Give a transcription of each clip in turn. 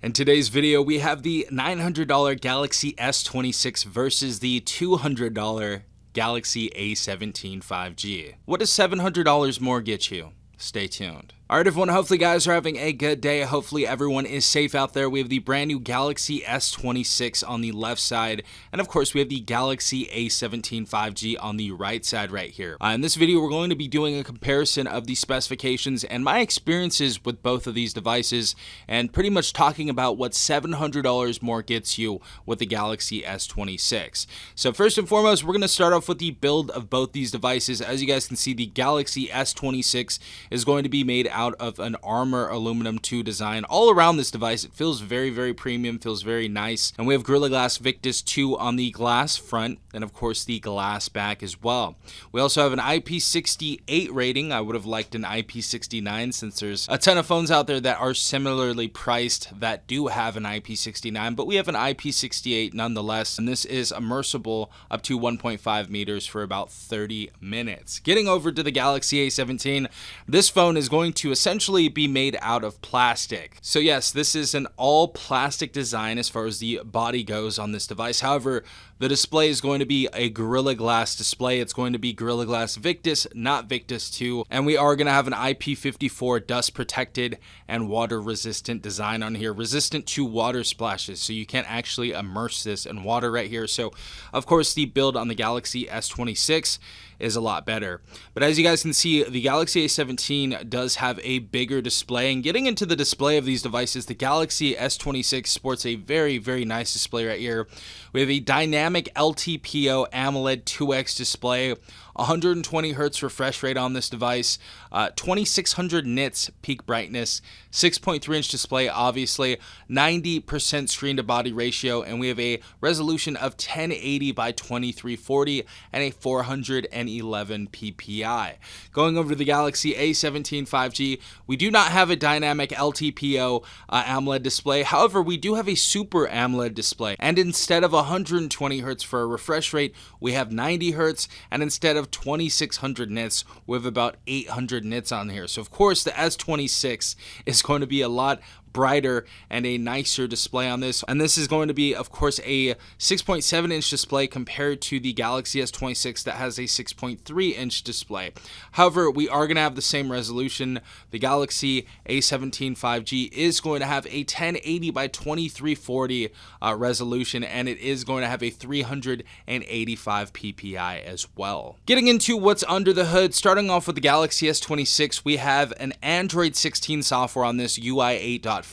In today's video, we have the $900 Galaxy S26 versus the $200 Galaxy A17 5G. What does $700 more get you? Stay tuned. Alright everyone, hopefully guys are having a good day. Hopefully everyone is safe out there. We have the brand new Galaxy S26 on the left side, and of course we have the Galaxy A17 5G on the right side right here. In this video we're going to be doing a comparison of the specifications and my experiences with both of these devices, and pretty much talking about what $700 more gets you with the Galaxy S26. So first and foremost, we're going to start off with the build of both these devices. As you guys can see, the Galaxy S26 is going to be made out of an Armor Aluminum 2 design. All around this device, it feels very, very premium, feels very nice. And we have Gorilla Glass Victus 2 on the glass front, and of course the glass back as well. We also have an IP68 rating. I would have liked an IP69 since there's a ton of phones out there that are similarly priced that do have an IP69, but we have an IP68 nonetheless, and this is immersible up to 1.5 meters for about 30 minutes. Getting over to the Galaxy A17, this phone is going to essentially be made out of plastic. So yes, this is an all plastic design as far as the body goes on this device. However, the display is going to be a Gorilla Glass display. It's going to be Gorilla Glass Victus, not Victus 2. And we are going to have an IP54 dust protected and water resistant design on here, resistant to water splashes. So you can't actually immerse this in water right here. So of course the build on the Galaxy S26 is a lot better. But as you guys can see, the Galaxy A17 does have a bigger display. And getting into the display of these devices, the Galaxy S26 sports a very, very nice display right here. We have a dynamic LTPO AMOLED 2X display, 120 Hz refresh rate on this device, 2600 nits peak brightness, 6.3 inch display, obviously, 90% screen to body ratio, and we have a resolution of 1080 by 2340 and a 411 ppi. Going over to the Galaxy A17 5G, we do not have a dynamic LTPO AMOLED display. However, we do have a Super AMOLED display, and instead of 120 Hz for a refresh rate, we have 90 Hz, and instead of 2600 nits, we have about 800 nits on here. So of course the S26 is going to be a lot brighter and a nicer display on this, and this is going to be of course a 6.7 inch display compared to the Galaxy S26 that has a 6.3 inch display. However, we are going to have the same resolution. The Galaxy A17 5G is going to have a 1080 by 2340 resolution, and it is going to have a 385 ppi as well. Getting into what's under the hood, starting off with the Galaxy S26, we have an Android 16 software on this, UI 8.5.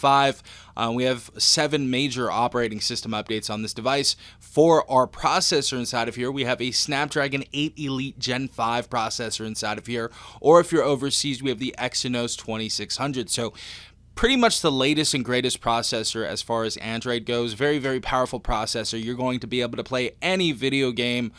We have 7 major operating system updates on this device. For our processor inside of here, we have a Snapdragon 8 Elite Gen 5 processor inside of here, or if you're overseas, we have the Exynos 2600. So pretty much the latest and greatest processor as far as Android goes. Very, very powerful processor. You're going to be able to play any video game,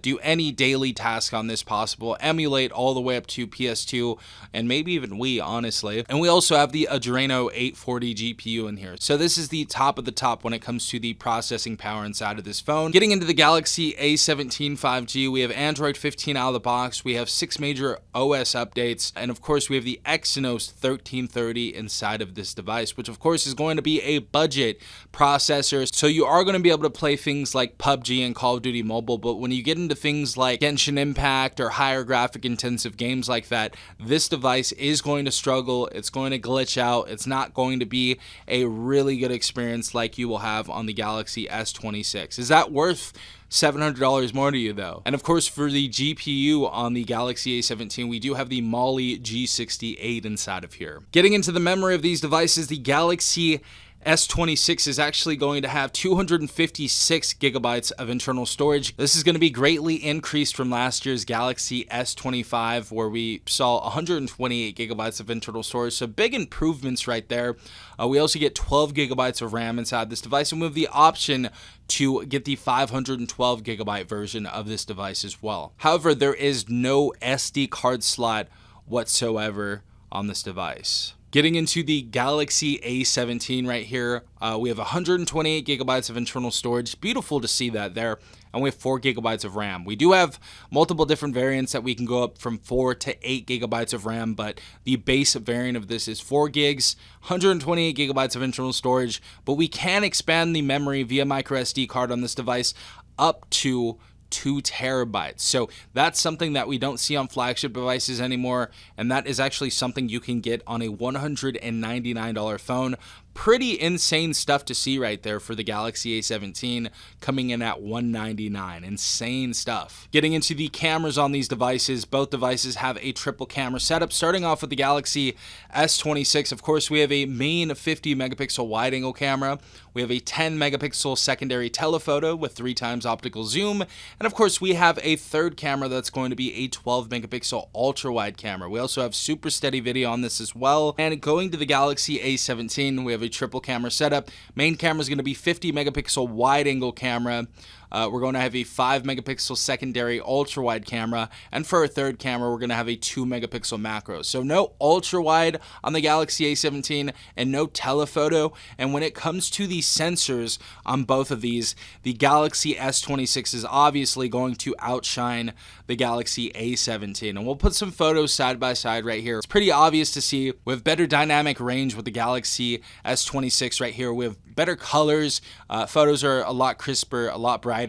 do any daily task on this possible, emulate all the way up to PS2 and maybe even Wii, honestly. And we also have the Adreno 840 GPU in here. So this is the top of the top when it comes to the processing power inside of this phone. Getting into the Galaxy A17 5G, we have Android 15 out of the box. We have 6 major OS updates. And of course, we have the Exynos 1330 inside of this device, which of course is going to be a budget processor, so you are going to be able to play things like PUBG and Call of Duty Mobile. But when you get into things like Genshin Impact or higher graphic intensive games like that, this device is going to struggle. It's going to glitch out. It's not going to be a really good experience like you will have on the Galaxy S26. Is that worth $700 more to you though? And of course, for the GPU on the Galaxy A17, we do have the Mali G68 inside of here. Getting into the memory of these devices, the Galaxy S26 is actually going to have 256 gigabytes of internal storage. This is going to be greatly increased from last year's Galaxy S25, where we saw 128 gigabytes of internal storage. So big improvements right there. We also get 12 gigabytes of RAM inside this device, and we have the option to get the 512 gigabyte version of this device as well. However, there is no SD card slot whatsoever on this device. Getting into the Galaxy A17 right here, we have 128 gigabytes of internal storage. Beautiful to see that there. And we have 4 gigabytes of RAM. We do have multiple different variants that we can go up from 4 to 8 gigabytes of RAM, but the base variant of this is 4 gigs, 128 gigabytes of internal storage, but we can expand the memory via micro SD card on this device up to 2 terabytes. So that's something that we don't see on flagship devices anymore, and that is actually something you can get on a $199 phone. Pretty insane stuff to see right there for the Galaxy A17 coming in at $199. Insane stuff. Getting into the cameras on these devices, both devices have a triple camera setup. Starting off with the Galaxy S26, of course, we have a main 50 megapixel wide angle camera. We have a 10 megapixel secondary telephoto with 3 times optical zoom. And of course, we have a third camera that's going to be a 12 megapixel ultra wide camera. We also have super steady video on this as well. And going to the Galaxy A17, we have a triple camera setup. Main camera is going to be 50 megapixel wide angle camera. We're going to have a 5 megapixel secondary ultra wide camera, and for our third camera we're going to have a 2 megapixel macro. So no ultra wide on the Galaxy A17 and no telephoto. And when it comes to the sensors on both of these, the Galaxy S26 is obviously going to outshine the Galaxy A17, and we'll put some photos side by side right here. It's pretty obvious to see we have better dynamic range with the Galaxy S26 right here. We have better colors. Photos are a lot crisper, a lot brighter.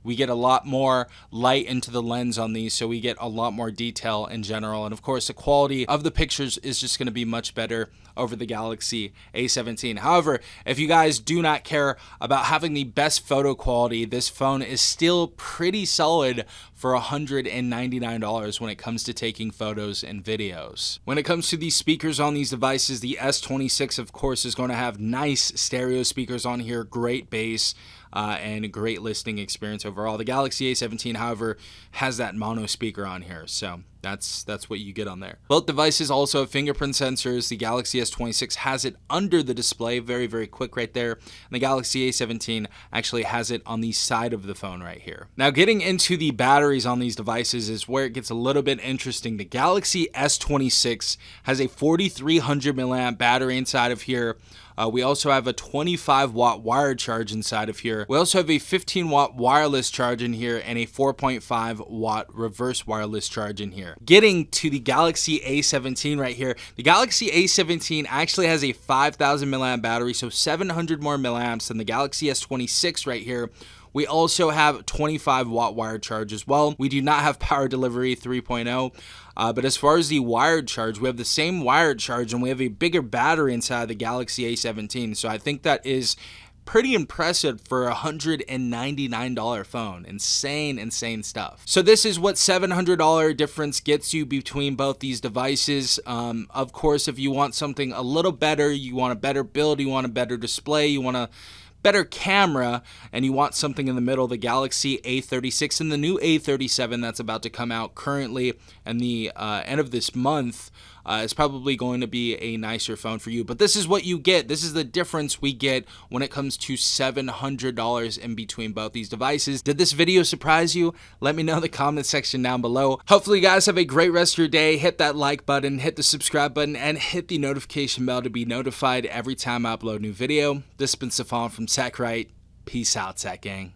We get a lot more light into the lens on these, so we get a lot more detail in general. And of course, the quality of the pictures is just going to be much better over the Galaxy A17. However, if you guys do not care about having the best photo quality, this phone is still pretty solid for $199 when it comes to taking photos and videos. When it comes to the speakers on these devices, the S26, of course, is going to have nice stereo speakers on here, great bass, and a great listening experience overall. The Galaxy A17, however, has that mono speaker on here, so that's what you get on there. Both devices also have fingerprint sensors. The Galaxy S26 has it under the display, very, very quick right there. And the Galaxy A17 actually has it on the side of the phone right here. Now, getting into the batteries on these devices is where it gets a little bit interesting. The Galaxy S26 has a 4,300 milliamp battery inside of here. We also have a 25-watt wired charge inside of here. We also have a 15-watt wireless charge in here and a 4.5-watt reverse wireless charge in here. Getting to the Galaxy A17 right here, the Galaxy A17 actually has a 5,000 milliamp battery, so 700 more milliamps than the Galaxy S26 right here. We also have 25-watt wired charge as well. We do not have power delivery 3.0. But as far as the wired charge, we have the same wired charge and we have a bigger battery inside the Galaxy A17. So I think that is pretty impressive for a $199 phone. Insane stuff. So this is what $700 difference gets you between both these devices. Of course, if you want something a little better, you want a better build, you want a better display, you want a better camera, and you want something in the middle, the Galaxy A36 and the new A37 that's about to come out currently and the end of this month is probably going to be a nicer phone for you. But this is what you get. This is the difference we get when it comes to $700 in between both these devices. Did this video surprise you? Let me know in the comment section down below. Hopefully you guys have a great rest of your day. Hit that like button, hit the subscribe button, and hit the notification bell to be notified every time I upload a new video. This has been Stefan from TechRight. Peace out, Tech Gang.